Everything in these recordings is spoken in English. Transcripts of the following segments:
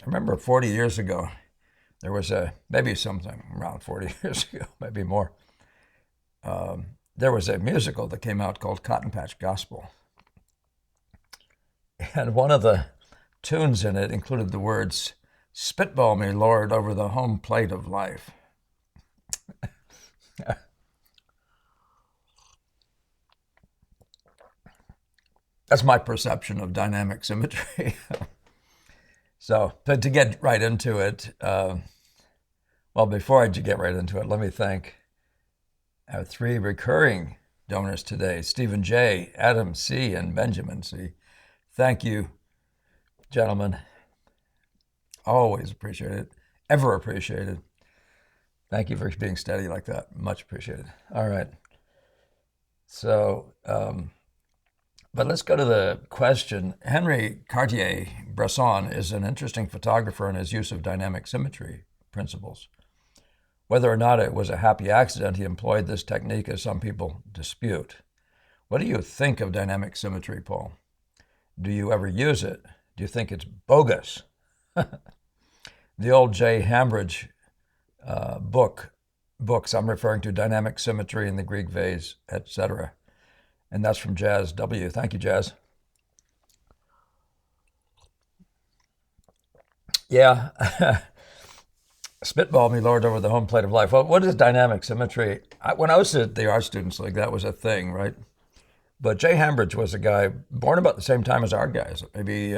I remember 40 years ago, there was maybe something around 40 years ago, maybe more. There was a musical that came out called Cotton Patch Gospel. And one of the tunes in it included the words, "Spitball me, Lord, over the home plate of life." That's my perception of dynamic symmetry. So to get right into it, well, before I get right into it, let me thank our three recurring donors today, Stephen J., Adam C., and Benjamin C. Thank you, gentlemen. Always appreciate it. Ever appreciated. Thank you for being steady like that. Much appreciated. All right. So, but let's go to the question. Henry Cartier-Bresson is an interesting photographer in his use of dynamic symmetry principles. Whether or not it was a happy accident he employed this technique, as some people dispute. What do you think of dynamic symmetry, Paul? Do you ever use it? Do you think it's bogus? The old J. Hambridge books, I'm referring to Dynamic Symmetry in the Greek Vase, etc. And that's from Jaz W. Thank you, Jaz. Yeah. Spitball me, Lord, over the home plate of life. Well, what is dynamic symmetry? When I was at the Art Students League, that was a thing, right? But Jay Hambridge was a guy born about the same time as our guys, maybe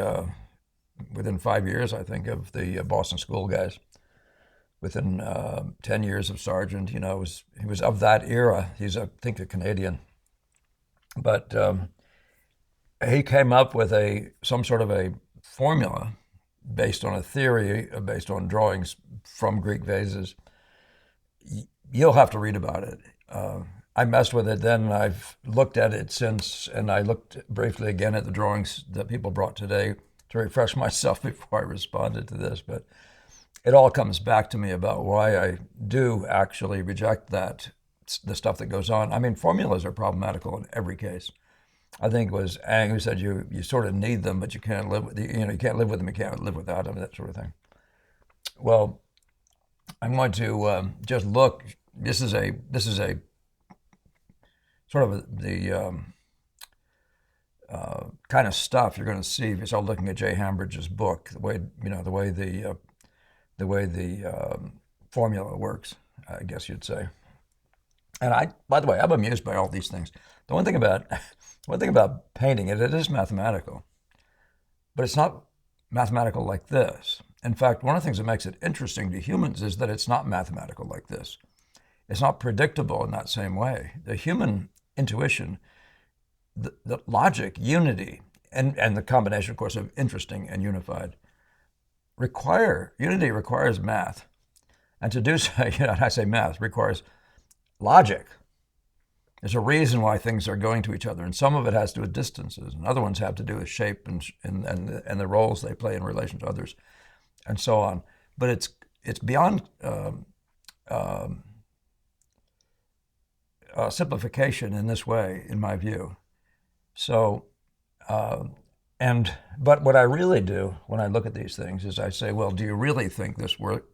within 5 years, I think, of the Boston School guys. Within 10 years of Sargent, he was of that era. He's, I think, a Canadian. But he came up with some sort of a formula based on a theory, based on drawings from Greek vases. You'll have to read about it. I messed with it then, and I've looked at it since, and I looked briefly again at the drawings that people brought today to refresh myself before I responded to this. But it all comes back to me about why I do actually reject the stuff that goes on. I mean, formulas are problematical in every case. I think it was Ang who said you sort of need them, but you can't live with you can't live with them, you can't live without them, that sort of thing. Well, I'm going to just look. This is a sort of the kind of stuff you're going to see if you start looking at Jay Hambridge's book. The way the formula works, I guess you'd say. And by the way, I'm amused by all these things. The one thing about painting, it is mathematical, but it's not mathematical like this. In fact, one of the things that makes it interesting to humans is that it's not mathematical like this. It's not predictable in that same way. The human intuition, the logic, unity, and the combination, of course, of interesting and unified, unity requires math. And to do so, I say math, requires logic. There's a reason why things are going to each other, and some of it has to do with distances, and other ones have to do with shape and the roles they play in relation to others, and so on. But it's beyond simplification in this way, in my view. So, but what I really do when I look at these things is I say, well, do you really think this work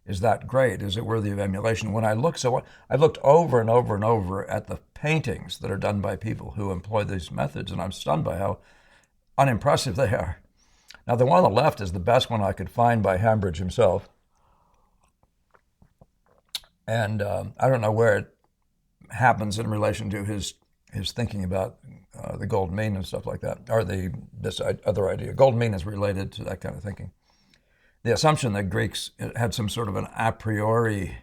is that great? Is it worthy of emulation? When I look, I've looked over and over and over at the paintings that are done by people who employ these methods, and I'm stunned by how unimpressive they are. Now, the one on the left is the best one I could find by Hambridge himself. And I don't know where it happens in relation to his thinking about the gold mean and stuff like that, or this other idea. Gold mean is related to that kind of thinking. The assumption that Greeks had some sort of an a priori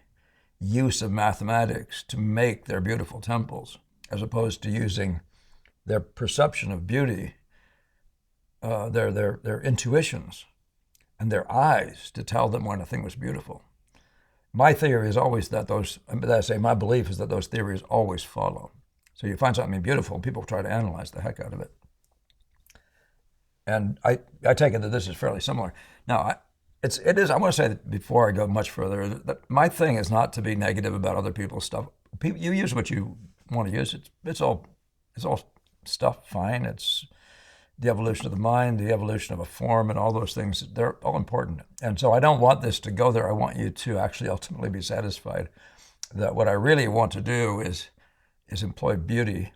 use of mathematics to make their beautiful temples, as opposed to using their perception of beauty, their intuitions, and their eyes to tell them when a thing was beautiful. My theory is always that my belief is that those theories always follow. So you find something beautiful, people try to analyze the heck out of it. And I take it that this is fairly similar. Now, it is. I want to say that before I go much further, that my thing is not to be negative about other people's stuff. You use what you want to use. It's all stuff fine. the evolution of the mind, the evolution of a form, and all those things, they're all important. And so I don't want this to go there. I want you to actually ultimately be satisfied that what I really want to do is employ beauty.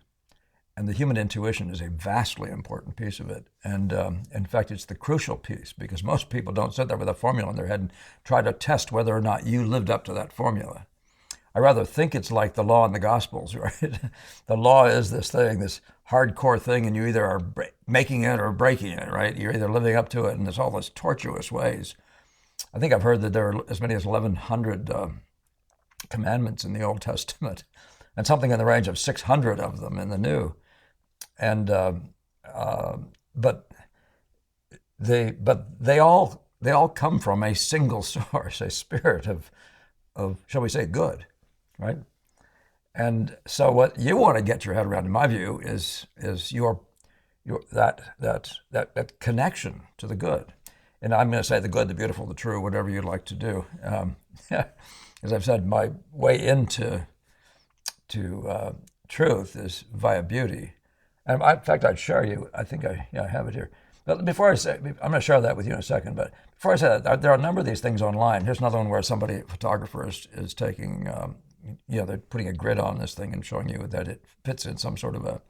And the human intuition is a vastly important piece of it. And in fact, it's the crucial piece, because most people don't sit there with a formula in their head and try to test whether or not you lived up to that formula. I rather think it's like the law in the Gospels, right? The law is this thing, this hardcore thing, and you either are making it or breaking it, right? You're either living up to it, and there's all these tortuous ways. I think I've heard that there are as many as 1,100 commandments in the Old Testament, and something in the range of 600 of them in the New. And but they all come from a single source, a spirit of shall we say good, right? And so what you want to get your head around, in my view, is your that connection to the good. And I'm going to say the good, the beautiful, the true, whatever you'd like to do. As I've said, my way into truth is via beauty. And in fact, I'd share you. I think I have it here. But before I say, I'm going to share that with you in a second. But before I say that, there are a number of these things online. Here's another one where a photographer is taking, they're putting a grid on this thing and showing you that it fits in some sort of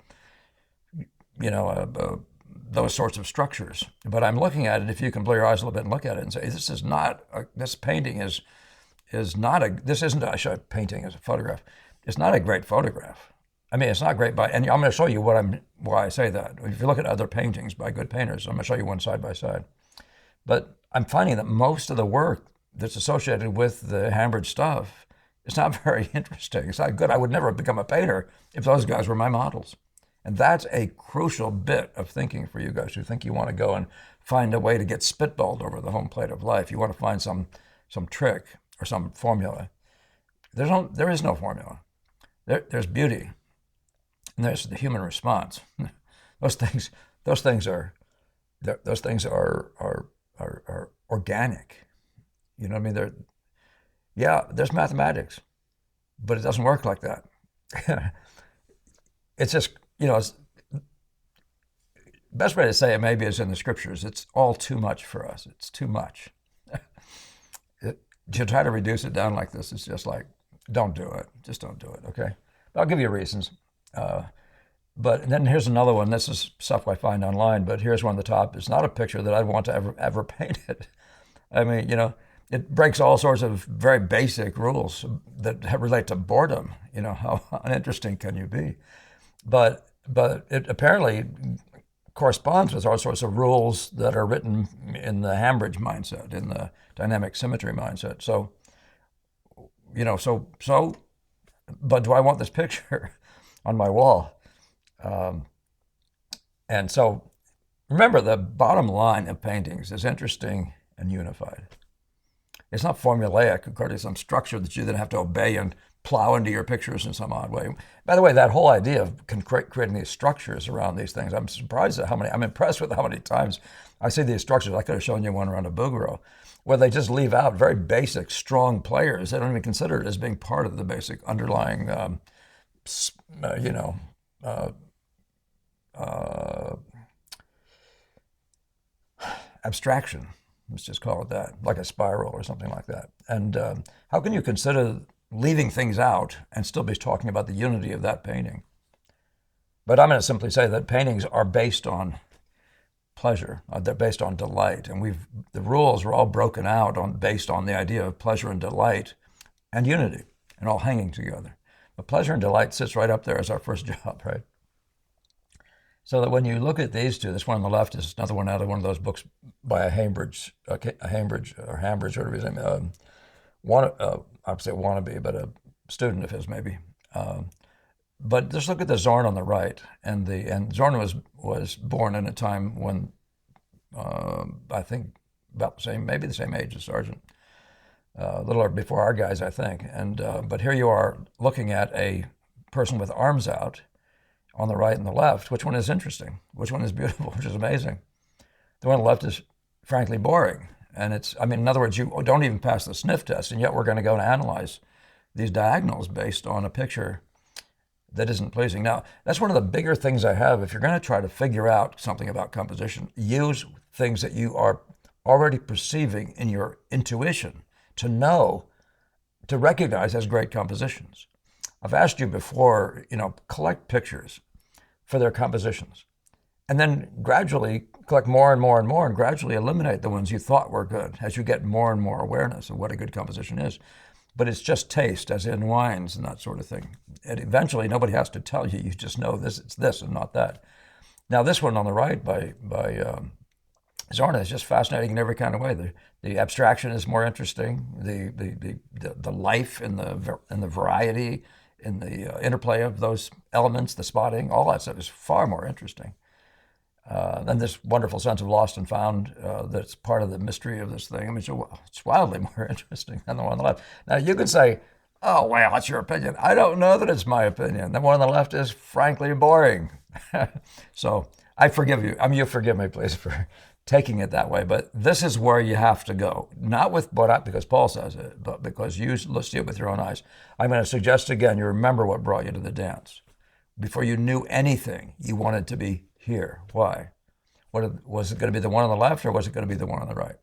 those sorts of structures. But I'm looking at it. If you can blow your eyes a little bit and look at it and say, this painting is not a. This isn't a painting as a photograph. It's not a great photograph. I mean, it's not great and I'm going to show you why I say that. If you look at other paintings by good painters, I'm going to show you one side by side. But I'm finding that most of the work that's associated with the Hambridge stuff is not very interesting. It's not good. I would never become a painter if those guys were my models. And that's a crucial bit of thinking for you guys who think you want to go and find a way to get spitballed over the home plate of life. You want to find some trick or some formula. There is no formula. There's beauty. And there's the human response. Those things are organic. You know what I mean? There's mathematics, but it doesn't work like that. It's just, best way to say it maybe is in the scriptures. It's all too much for us. It's too much. To try to reduce it down like this, it's just like, don't do it. Just don't do it, okay? But I'll give you reasons. But then here's another one. This is stuff I find online, but here's one at the top. It's not a picture that I'd want to ever paint it. I mean, it breaks all sorts of very basic rules that relate to boredom. How uninteresting can you be? But it apparently corresponds with all sorts of rules that are written in the Hambridge mindset, in the dynamic symmetry mindset. So, but do I want this picture on my wall? And so remember, the bottom line of paintings is interesting and unified. It's not formulaic according to some structure that you then have to obey and plow into your pictures in some odd way. By the way, that whole idea of creating these structures around these things, I'm impressed with how many times I see these structures. I could have shown you one around a Bouguereau, where they just leave out very basic, strong players. They don't even consider it as being part of the basic underlying, abstraction. Let's just call it that, like a spiral or something like that. And how can you consider leaving things out and still be talking about the unity of that painting? But I'm going to simply say that paintings are based on pleasure. They're based on delight. And the rules are all broken out based on the idea of pleasure and delight and unity and all hanging together. But pleasure and delight sits right up there as our first job, right? So that when you look at these two, this one on the left is another one out of one of those books by a Hambridge, whatever his name is. I'd say wannabe, but a student of his maybe. But just look at the Zorn on the right, and Zorn was born in a time when I think about the same, maybe the same age as Sargent, a little before our guys, I think. And but here you are looking at a person with arms out on the right and the left. Which one is interesting? Which one is beautiful? Which is amazing? The one on the left is frankly boring. And in other words, you don't even pass the sniff test, and yet we're going to go and analyze these diagonals based on a picture that isn't pleasing. Now, that's one of the bigger things I have. If you're going to try to figure out something about composition, use things that you are already perceiving in your intuition to know, to recognize as great compositions. I've asked you before, collect pictures for their compositions, and then gradually collect more and more and more, and gradually eliminate the ones you thought were good as you get more and more awareness of what a good composition is. But it's just taste, as in wines and that sort of thing. And eventually, nobody has to tell you. You just know it's this and not that. Now, this one on the right by Zorna is just fascinating in every kind of way. The abstraction is more interesting. The life and the variety and the interplay of those elements, the spotting, all that stuff is far more interesting. And this wonderful sense of lost and found that's part of the mystery of this thing. I mean, it's wildly more interesting than the one on the left. Now, you could say, oh, well, that's your opinion. I don't know that it's my opinion. The one on the left is frankly boring. So I forgive you. I mean, you forgive me, please, for taking it that way. But this is where you have to go. Not with because Paul says it, but because you see it with your own eyes. I'm going to suggest again, you remember what brought you to the dance. Before you knew anything, you wanted to be here. Why? Was it going to be the one on the left, or was it going to be the one on the right?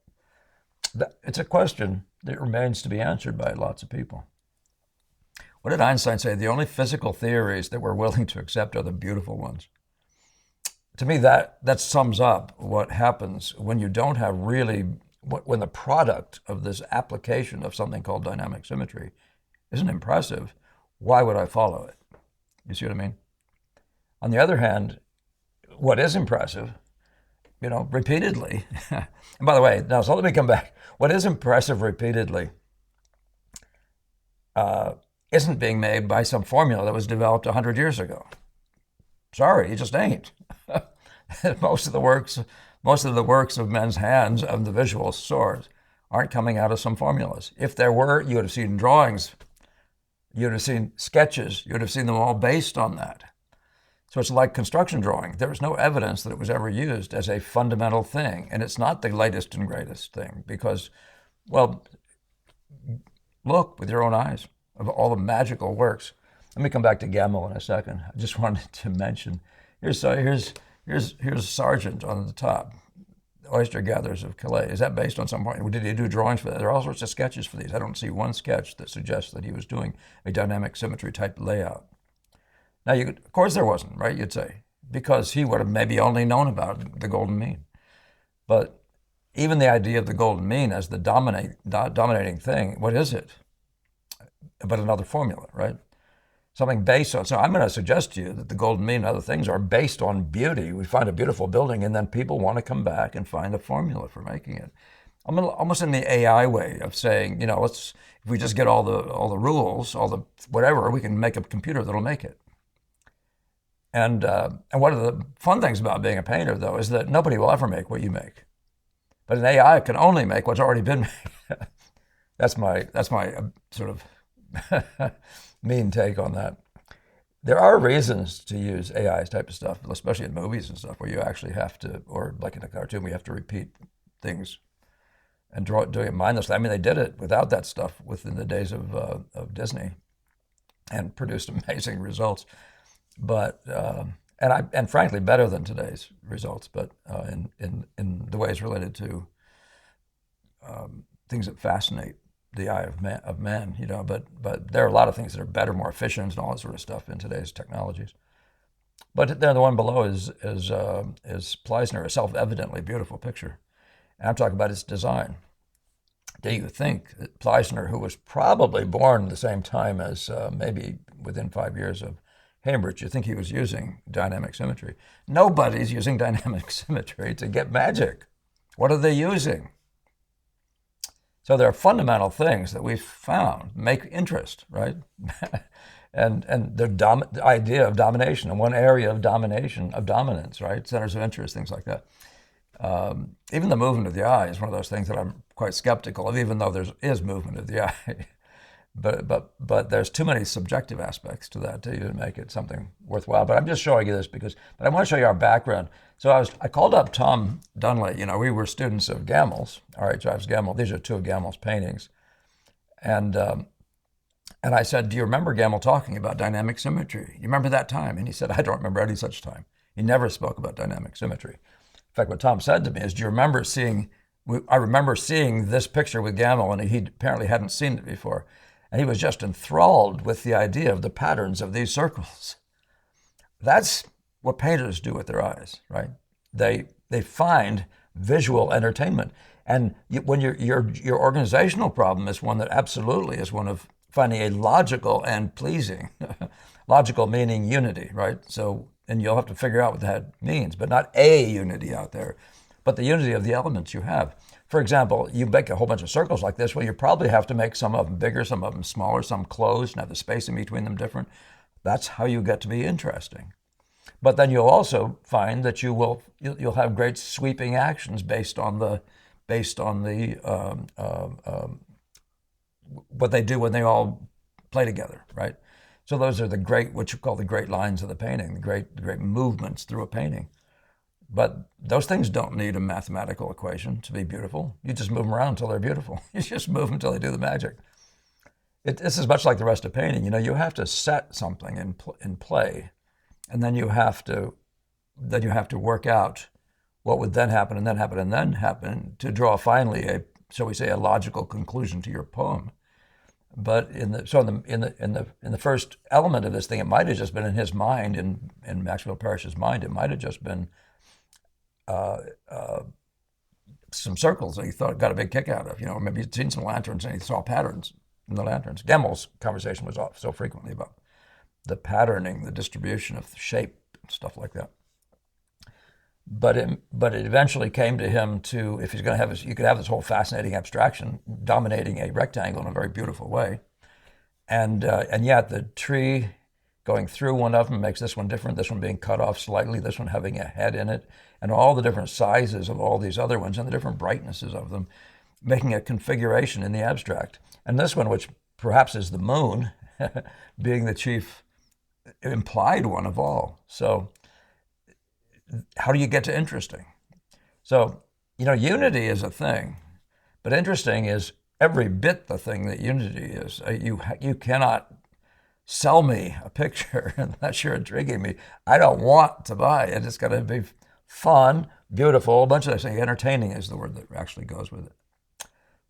It's a question that remains to be answered by lots of people. What did Einstein say? The only physical theories that we're willing to accept are the beautiful ones. To me, that sums up what happens when you don't have really, when the product of this application of something called dynamic symmetry isn't impressive. Why would I follow it? You see what I mean? On the other hand, what is impressive, repeatedly, and by the way, now, so let me come back. What is impressive repeatedly isn't being made by some formula that was developed 100 years ago. Sorry, it just ain't. Most of the works of men's hands of the visual sort aren't coming out of some formulas. If there were, you would have seen drawings, you'd have seen sketches, you'd have seen them all based on that. So it's like construction drawing. There was no evidence that it was ever used as a fundamental thing. And it's not the latest and greatest thing because, well, look with your own eyes of all the magical works. Let me come back to Gamel in a second. I just wanted to mention, here's Sargent on the top, Oyster Gatherers of Calais. Is that based on some point? Did he do drawings for that? There are all sorts of sketches for these. I don't see one sketch that suggests that he was doing a dynamic symmetry type layout. Now, of course there wasn't, right, you'd say, because he would have maybe only known about the golden mean. But even the idea of the golden mean as the dominating thing, what is it? But another formula, right? Something based on, so I'm going to suggest to you that the golden mean and other things are based on beauty. We find a beautiful building and then people want to come back and find a formula for making it. I'm almost in the AI way of saying, if we just get all the rules, all the whatever, we can make a computer that'll make it. And one of the fun things about being a painter, though, is that nobody will ever make what you make. But an AI can only make what's already been made. That's my sort of mean take on that. There are reasons to use AI's type of stuff, especially in movies and stuff, where you actually have to, or like in a cartoon, we have to repeat things and doing it mindlessly. I mean, they did it without that stuff within the days of Disney and produced amazing results. But and frankly better than today's results, but in the ways related to things that fascinate the eye of man, But there are a lot of things that are better, more efficient, and all that sort of stuff in today's technologies. But then the one below is Pleisner, a self-evidently beautiful picture, and I'm talking about its design. Do you think that Pleisner, who was probably born at the same time as maybe within 5 years of Cambridge, you think he was using dynamic symmetry? Nobody's using dynamic symmetry to get magic. What are they using? So there are fundamental things that we've found make interest, right? and the idea of domination, and one area of dominance, right? Centers of interest, things like that. Even the movement of the eye is one of those things that I'm quite skeptical of, even though there is movement of the eye. But there's too many subjective aspects to that to even make it something worthwhile. But I'm just showing you this but I want to show you our background. So I called up Tom Dunley. We were students of Gamel's, R.H. Ives Gamel. These are two of Gamel's paintings. And And I said, do you remember Gamel talking about dynamic symmetry? You remember that time? And he said, I don't remember any such time. He never spoke about dynamic symmetry. In fact, what Tom said to me is, do you remember seeing, I remember seeing this picture with Gamel, and he apparently hadn't seen it before. And he was just enthralled with the idea of the patterns of these circles. That's what painters do with their eyes, right? They find visual entertainment. And when your organizational problem is one that absolutely is one of finding a logical and pleasing, logical meaning unity, right? So, and you'll have to figure out what that means, but not a unity out there, but the unity of the elements you have. For example, you make a whole bunch of circles like this, well, you probably have to make some of them bigger, some of them smaller, some closed, and have the spacing between them different. That's how you get to be interesting. But then you'll also find that you'll have great sweeping actions based on the what they do when they all play together, right? So those are the great, what you call the great lines of the painting, the great movements through a painting. But those things don't need a mathematical equation to be beautiful. You just move them around until they're beautiful. You just move them until they do the magic. This is much like the rest of painting. You know, you have to set something in play, and then you have to work out what would then happen, and then happen, and then happen to draw finally shall we say, a logical conclusion to your poem. But in the first element of this thing, it might have just been in his mind, in Maxwell Parrish's mind, it might have just been some circles that he thought got a big kick out of. You know, maybe he'd seen some lanterns and he saw patterns in the lanterns. Gamel's conversation was so frequently about the patterning, the distribution of the shape, and stuff like that. But it eventually came to him to, if he's going to have you could have this whole fascinating abstraction dominating a rectangle in a very beautiful way, and yet the tree going through one of them makes this one different. This one being cut off slightly, this one having a head in it, and all the different sizes of all these other ones and the different brightnesses of them, making a configuration in the abstract. And this one, which perhaps is the moon, being the chief implied one of all. So how do you get to interesting? So, you know, unity is a thing, but interesting is every bit the thing that unity is. You cannot sell me a picture unless you're intriguing me. I don't want to buy it. It's got to be fun, beautiful, a bunch of things. Entertaining is the word that actually goes with it.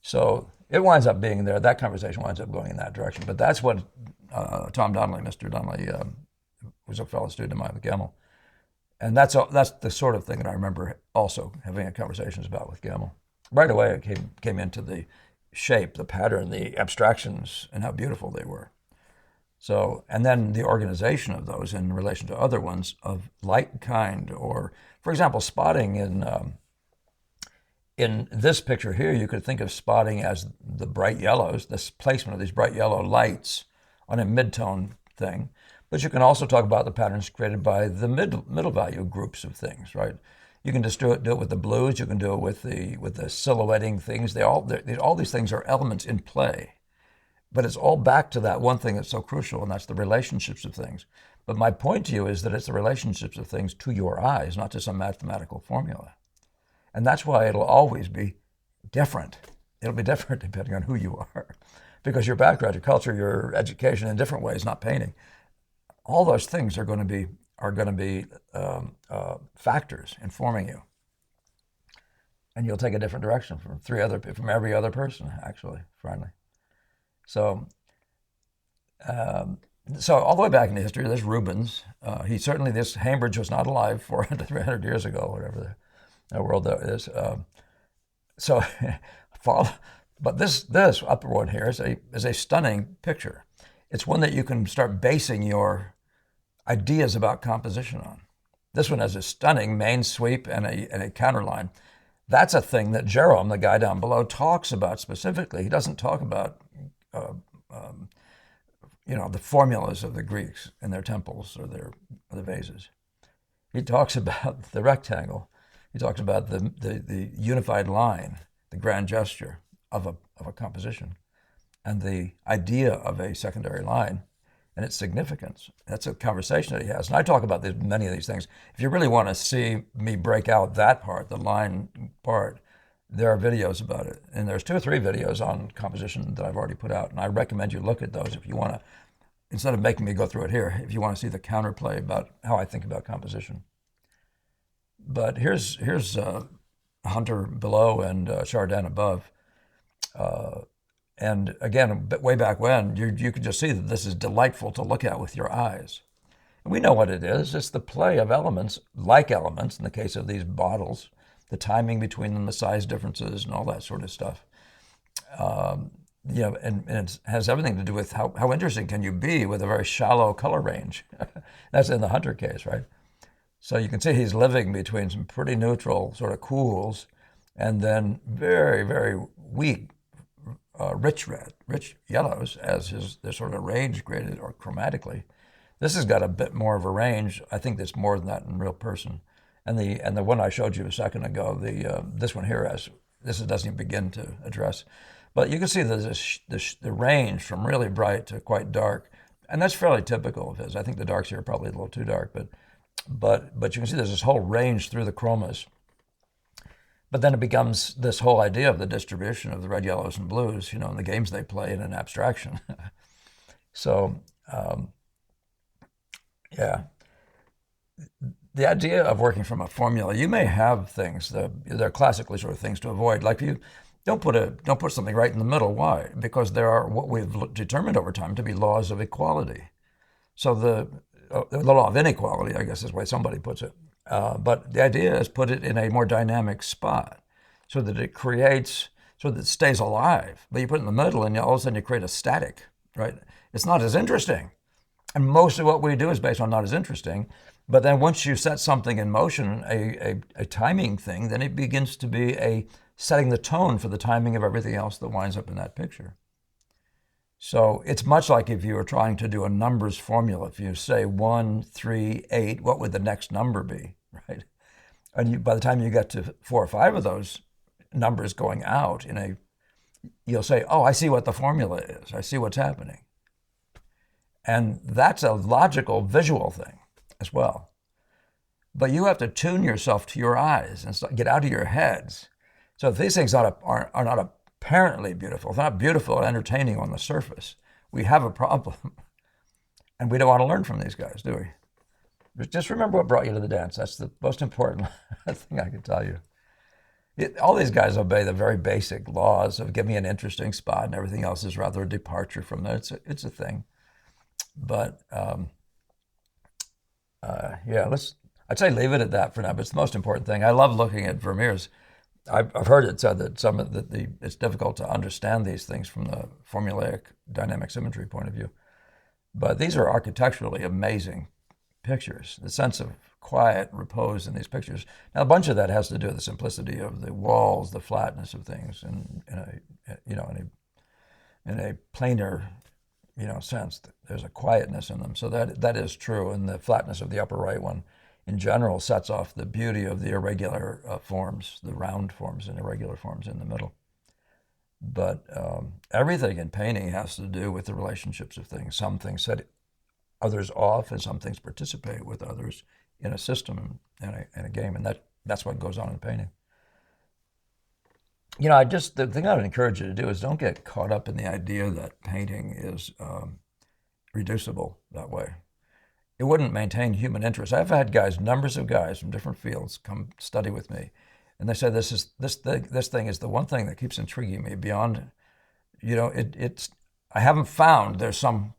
So it winds up being there. That conversation winds up going in that direction. But that's what Tom Donnelly, Mr. Donnelly, was a fellow student of mine with Gamel. And that's the sort of thing that I remember also having conversations about with Gamel. Right away, it came into the shape, the pattern, the abstractions, and how beautiful they were. So, and then the organization of those in relation to other ones of like kind, or, for example, spotting in this picture here, you could think of spotting as the bright yellows, this placement of these bright yellow lights on a mid-tone thing. But you can also talk about the patterns created by the middle value groups of things, right? You can just do it with the blues. You can do it with the silhouetting things. All these things are elements in play, but it's all back to that one thing that's so crucial, and that's the relationships of things. But my point to you is that it's the relationships of things to your eyes, not to some mathematical formula, and that's why it'll always be different. It'll be different depending on who you are, because your background, your culture, your education, in different ways, not painting. All those things are going to be factors informing you, and you'll take a different direction from every other person, actually, finally. So all the way back in history, there's Rubens. This Hambridge was not alive 400 to 300 years ago, whatever the world that is. But this upper one here is a stunning picture. It's one that you can start basing your ideas about composition on. This one has a stunning main sweep and a counterline. That's a thing that Jerome, the guy down below, talks about specifically. He doesn't talk about the formulas of the Greeks in their temples or the vases. He talks about the rectangle. He talks about the unified line, the grand gesture of a composition, and the idea of a secondary line and its significance. That's a conversation that he has. And I talk about many of these things. If you really want to see me break out that part, the line part, There are videos about it, and there's 2 or 3 videos on composition that I've already put out, and I recommend you look at those if you want to, instead of making me go through it here, if you want to see the counterplay about how I think about composition. But here's Hunter below and Chardin above. And again, way back when, you could just see that this is delightful to look at with your eyes. And we know what it is. It's the play of elements, like elements, in the case of these bottles, the timing between them, the size differences, and all that sort of stuff. And it has everything to do with how interesting can you be with a very shallow color range. That's in the Hunter case, right? So you can see he's living between some pretty neutral sort of cools and then very, very weak, rich red, rich yellows as their sort of range graded or chromatically. This has got a bit more of a range. I think there's more than that in real person. And the one I showed you a second ago, this one here doesn't even begin to address. But you can see the range from really bright to quite dark. And that's fairly typical of his. I think the darks here are probably a little too dark, but you can see there's this whole range through the chromas. But then it becomes this whole idea of the distribution of the red, yellows, and blues, and the games they play in an abstraction. So, yeah. The idea of working from a formula, you may have things they're classically sort of things to avoid. Like you don't put something right in the middle. Why? Because there are what we've determined over time to be laws of equality. So the law of inequality, I guess is the way somebody puts it. But the idea is put it in a more dynamic spot so that it stays alive. But you put it in the middle and all of a sudden you create a static, right? It's not as interesting. And most of what we do is based on not as interesting. But then once you set something in motion, a timing thing, then it begins to be setting the tone for the timing of everything else that winds up in that picture. So it's much like if you were trying to do a numbers formula. If you say 1, 3, 8, what would the next number be, right? And by the time you get to 4 or 5 of those numbers going out, you'll say, oh, I see what the formula is. I see what's happening. And that's a logical visual thing as well. But you have to tune yourself to your eyes and get out of your heads. So if these things are not apparently beautiful, they're not beautiful and entertaining on the surface, we have a problem. And we don't want to learn from these guys, do we? Just remember what brought you to the dance. That's the most important thing I can tell you. All these guys obey the very basic laws of give me an interesting spot, and everything else is rather a departure from that. It's a thing. But I'd say leave it at that for now. But it's the most important thing. I love looking at Vermeer's. I've heard it said that it's difficult to understand these things from the formulaic dynamic symmetry point of view. But these are architecturally amazing pictures. The sense of quiet, repose in these pictures. Now, a bunch of that has to do with the simplicity of the walls, the flatness of things, and in a planar sense. There's a quietness in them. So that is true. And the flatness of the upper right one in general sets off the beauty of the irregular forms, the round forms and irregular forms in the middle. But everything in painting has to do with the relationships of things. Some things set others off, and some things participate with others in a system and a game. And that's what goes on in painting. The thing I would encourage you to do is don't get caught up in the idea that painting is reducible that way. It wouldn't maintain human interest. I've had numbers of guys from different fields come study with me, and they say this thing is the one thing that keeps intriguing me beyond, I haven't found there's some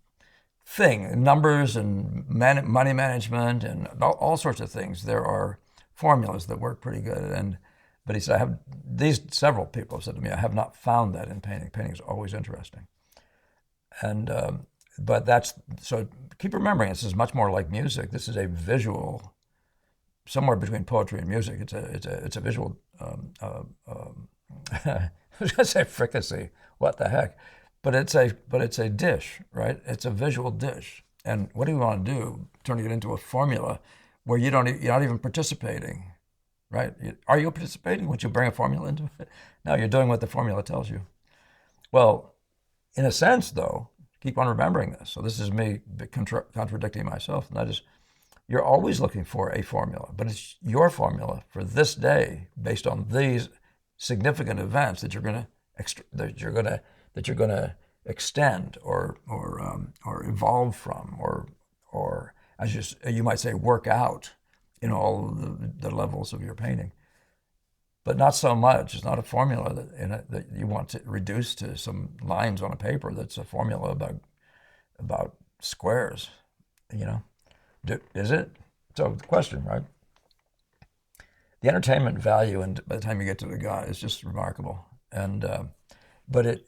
thing, numbers and money management and all sorts of things. There are formulas that work pretty good, but he said, several people have said to me, I have not found that in painting. Painting is always interesting. And, so keep remembering, this is much more like music. This is a visual, somewhere between poetry and music. It's a visual, I was gonna say fricassee, what the heck? But it's a dish, right? It's a visual dish. And what do you want to do? Turning it into a formula where you're not even participating. Right? Are you participating? Would you bring a formula into it? No, you're doing what the formula tells you. Well, in a sense, though, keep on remembering this. So this is me contradicting myself, and that is, you're always looking for a formula, but it's your formula for this day based on these significant events that you're going to extend or evolve from, or as you might say, work out in all the levels of your painting. But not so much. It's not a formula that you want to reduce to some lines on a paper. That's a formula about squares. Is it? So the question, right? The entertainment value, and by the time you get to the guy, is just remarkable. And but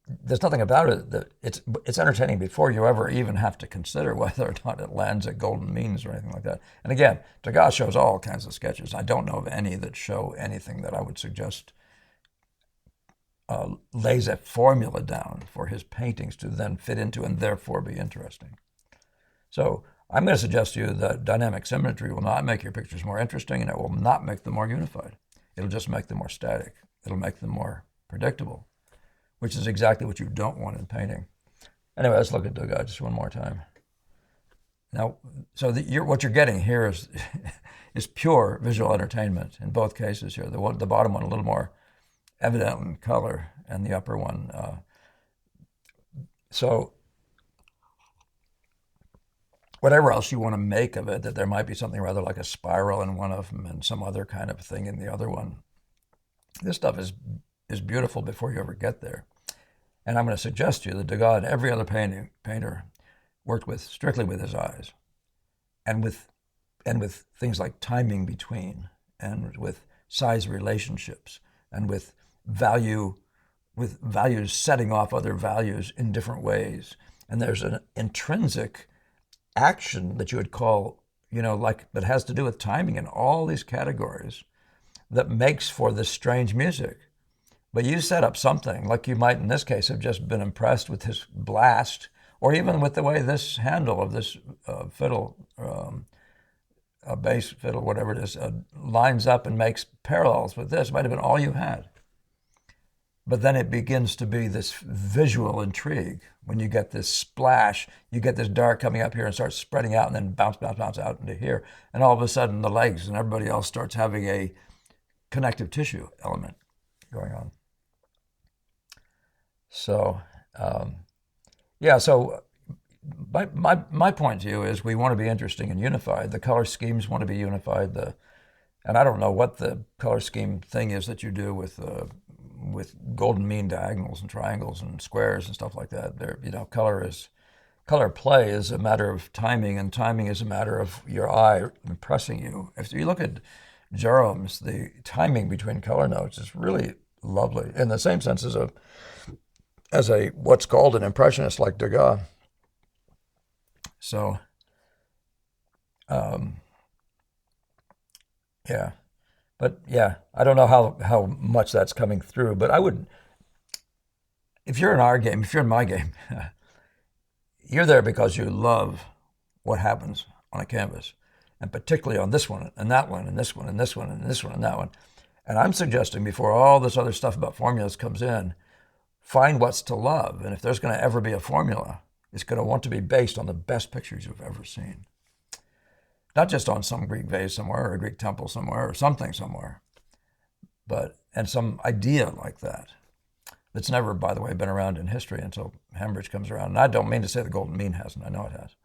there's nothing about it that it's entertaining before you ever even have to consider whether or not it lands at golden means or anything like that. And again, Degas shows all kinds of sketches. I don't know of any that show anything that I would suggest lays a formula down for his paintings to then fit into and therefore be interesting. So I'm going to suggest to you that dynamic symmetry will not make your pictures more interesting, and it will not make them more unified. It'll just make them more static. It'll make them more predictable, which is exactly what you don't want in painting. Anyway, let's look at Degas just one more time. Now, so what you're getting here is pure visual entertainment in both cases here. The bottom one a little more evident in color, and the upper one. So whatever else you want to make of it, that there might be something rather like a spiral in one of them and some other kind of thing in the other one. This stuff is beautiful before you ever get there. And I'm going to suggest to you that Degas and every other painter worked strictly with his eyes, and with things like timing between, and with size relationships, and with values setting off other values in different ways. And there's an intrinsic action that you would call, that has to do with timing in all these categories that makes for this strange music. But you set up something, like you might in this case have just been impressed with his blast, or even with the way this handle of this fiddle, bass fiddle, whatever it is, lines up and makes parallels with this. It might have been all you had. But then it begins to be this visual intrigue. When you get this splash, you get this dark coming up here and starts spreading out and then bounce out into here. And all of a sudden the legs and everybody else starts having a connective tissue element going on. So, so my point to you is we want to be interesting and unified. The color schemes want to be unified. And I don't know what the color scheme thing is that you do with golden mean diagonals and triangles and squares and stuff like that. Color play is a matter of timing, and timing is a matter of your eye impressing you. If you look at Jerome's, the timing between color notes is really lovely, in the same sense as a what's called an impressionist like Degas. So, yeah. But yeah, I don't know how much that's coming through, but I would, if you're in our game, if you're in my game, you're there because you love what happens on a canvas, and particularly on this one and that one and this one and this one and this one and that one. And I'm suggesting before all this other stuff about formulas comes in, find what's to love. And if there's going to ever be a formula, it's going to want to be based on the best pictures you've ever seen. Not just on some Greek vase somewhere or a Greek temple somewhere or something somewhere, and some idea like that that's never, by the way, been around in history until Hambridge comes around. And I don't mean to say the golden mean hasn't. I know it has.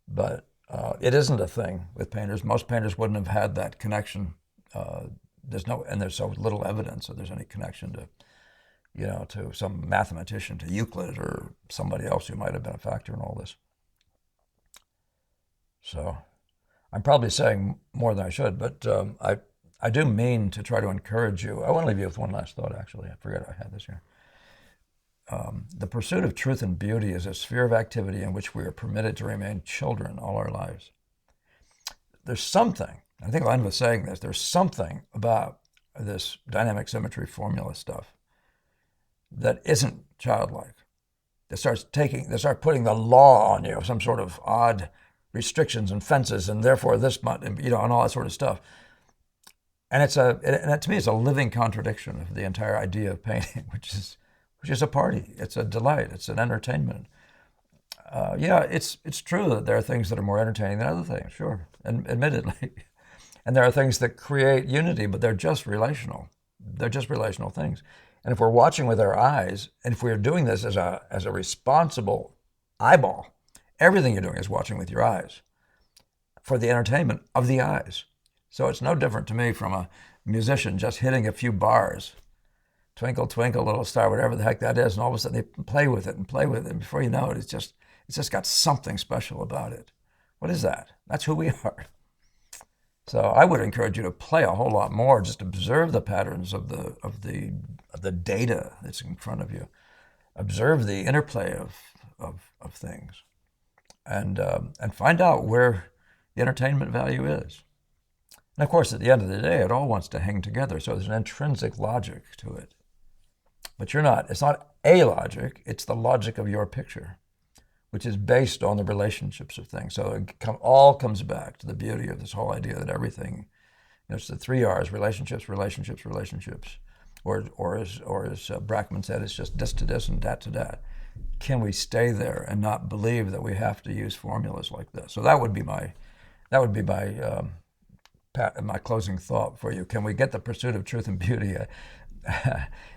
But it isn't a thing with painters. Most painters wouldn't have had that connection. There's so little evidence that there's any connection to some mathematician, to Euclid or somebody else who might have been a factor in all this. So I'm probably saying more than I should, but I do mean to try to encourage you. I want to leave you with one last thought, actually. I forget I had this here. The pursuit of truth and beauty is a sphere of activity in which we are permitted to remain children all our lives. There's something, I think Len was saying this, there's something about this dynamic symmetry formula stuff that isn't childlike. That starts putting the law on you, some sort of odd restrictions and fences, and therefore this much, and all that sort of stuff. And to me, it's a living contradiction of the entire idea of painting, which is a party. It's a delight. It's an entertainment. It's true that there are things that are more entertaining than other things, sure, and admittedly. And there are things that create unity, but they're just relational. They're just relational things. And if we're watching with our eyes, and if we're doing this as a responsible eyeball, everything you're doing is watching with your eyes for the entertainment of the eyes. So it's no different to me from a musician just hitting a few bars, twinkle, twinkle, little star, whatever the heck that is, and all of a sudden they play with it and play with it, and before you know it, it's just got something special about it. What is that? That's who we are. So I would encourage you to play a whole lot more. Just observe the patterns of the data that's in front of you. Observe the interplay of things, and find out where the entertainment value is. And of course, at the end of the day, it all wants to hang together. So there's an intrinsic logic to it. But it's not a logic. It's the logic of your picture, which is based on the relationships of things. So it all comes back to the beauty of this whole idea that everything, it's the 3 R's: relationships, relationships, relationships. Or as Brackman said, it's just this to this and that to that. Can we stay there and not believe that we have to use formulas like this? So that would be my closing thought for you. Can we get the pursuit of truth and beauty?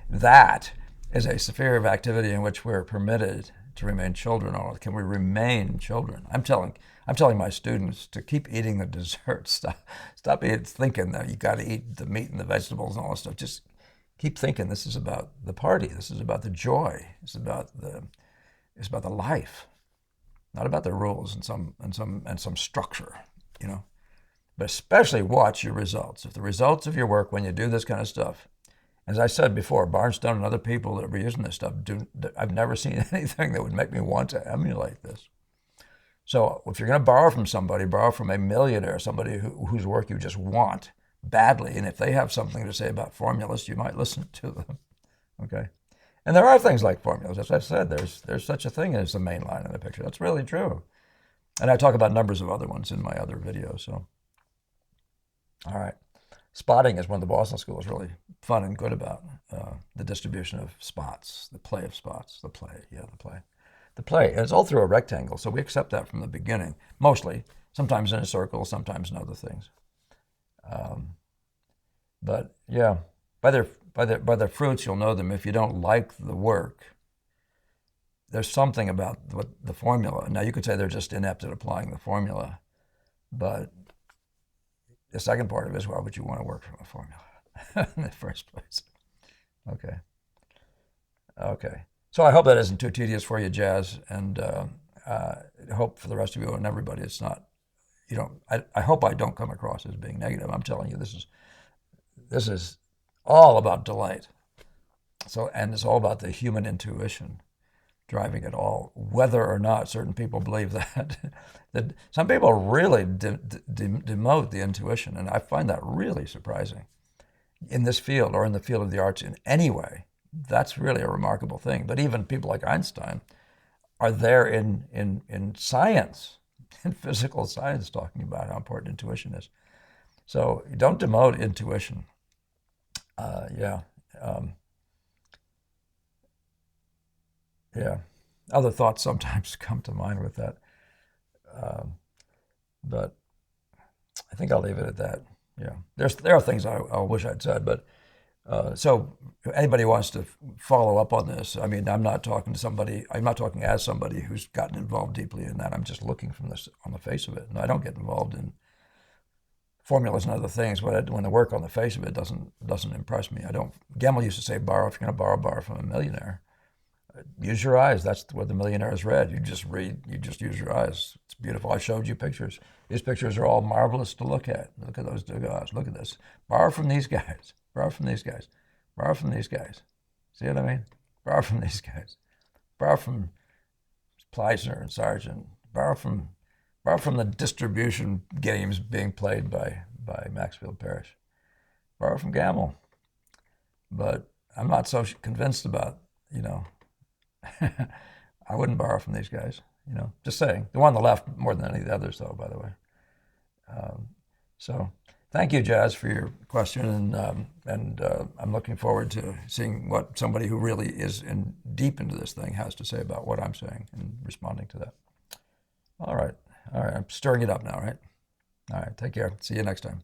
That is a sphere of activity in which we're permitted to remain children. Or can we remain children? I'm telling my students to keep eating the dessert. Stop thinking that you got to eat the meat and the vegetables and all this stuff. Just keep thinking this is about the party. This is about the joy. It's about the life, not about the rules and some structure, But especially watch your results. If the results of your work when you do this kind of stuff, as I said before, Barnstone and other people that were using this stuff, I've never seen anything that would make me want to emulate this. So if you're going to borrow from somebody, borrow from a millionaire, somebody whose work you just want badly. And if they have something to say about formulas, you might listen to them. Okay? And there are things like formulas. As I've said, there's such a thing as the main line in the picture. That's really true. And I talk about numbers of other ones in my other videos. So, all right. Spotting is one of the Boston schools really fun and good about, the distribution of spots, the play of spots, the play. And it's all through a rectangle, so we accept that from the beginning, mostly, sometimes in a circle, sometimes in other things. But yeah, by their fruits you'll know them. If you don't like the work, there's something about the formula. Now you could say they're just inept at applying the formula, but the second part of it is, why would you want to work from a formula in the first place? Okay. So I hope that isn't too tedious for you, Jazz, and I hope for the rest of you and everybody it's not, I hope I don't come across as being negative. I'm telling you, this is all about delight. So, and it's all about the human intuition driving it all, whether or not certain people believe that. That some people really demote the intuition, and I find that really surprising. In this field, or in the field of the arts in any way, that's really a remarkable thing. But even people like Einstein are there in science, in physical science, talking about how important intuition is. So don't demote intuition. Other thoughts sometimes come to mind with that. But I think I'll leave it at that. Yeah, there are things I wish I'd said, but so if anybody wants to follow up on this, I mean, I'm not talking as somebody who's gotten involved deeply in that. I'm just looking from this on the face of it, and I don't get involved in formulas and other things. When the work on the face of it doesn't impress me, I don't. Gamel used to say, borrow if you're going to borrow from a millionaire. Use your eyes. That's what the millionaires read. You just use your eyes. It's beautiful. I showed you pictures. These pictures are all marvelous to look at. Look at those two guys. Look at this. Borrow from these guys. Borrow from these guys. Borrow from these guys. See what I mean? Borrow from these guys. Borrow from Pleisner and Sargent. Borrow from the distribution games being played by Maxfield Parrish. Borrow from Gamel. But I'm not so convinced about, I wouldn't borrow from these guys, just saying. The one on the left more than any of the others, though, by the way. So thank you, Jazz, for your question, and I'm looking forward to seeing what somebody who really is deep into this thing has to say about what I'm saying and responding to that. All right, I'm stirring it up now, right? All right, take care. See you next time.